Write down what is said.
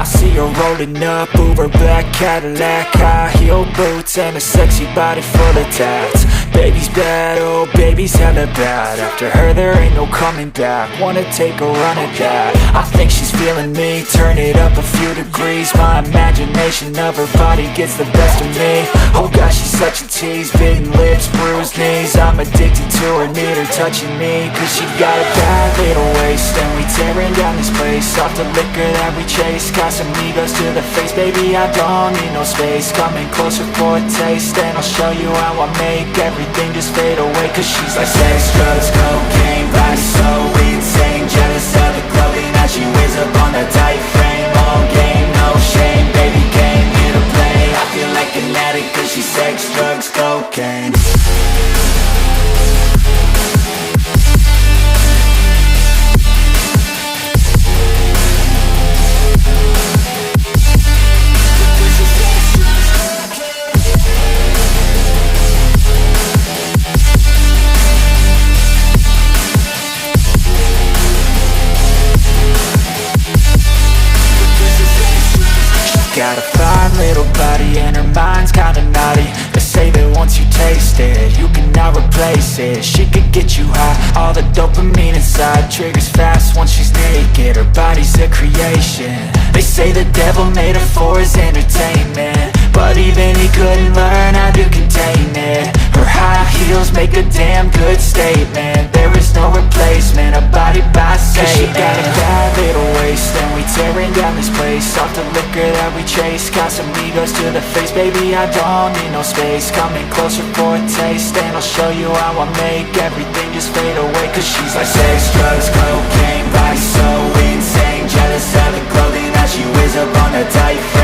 see her rolling up, Uber black Cadillac, high heel boots and a sexy body full of tats. Baby's bad, oh baby's hella bad. After her there ain't no coming back. Wanna take a run at that. I think she's feeling me, turn it up a few degrees. My imagination of her body gets the best of me. Oh gosh, she's such a tease, bitten lips, bruised knees. I'm addicted to her, need her touching me. Cause she got a bad little waist, and we tearing down this place. Off the liquor that we chase, Casamigos to the face. Baby, I don't need no space, coming closer for a taste. And I'll show you how I make everything just fade away. Cause she's like sex, drugs, cocaine, body so insane. Jealous of the clothing that she wears up on that tight frame. All game, no shame, baby came here to play. I feel like an addict cause she's sex, drugs, cocaine. Got a fine little body and her mind's kinda naughty. They say that once you taste it, you cannot replace it. She could get you high, all the dopamine inside triggers fast once she's naked. Her body's a creation. They say the devil made her for his entertainment, but even he couldn't learn how to contain it. Her high heels make a damn good statement. There is no replacement, a body by Satan. Cause she got a bad little waist, and we tearing down this place. Off the liquor that we chase, Casamigos to the face. Baby, I don't need no space, coming closer for a taste. And I'll show you how I make everything just fade away. Cause she's like sex, drugs, cocaine, body so insane. Jealous of the clothing that she wears up on her tight frame.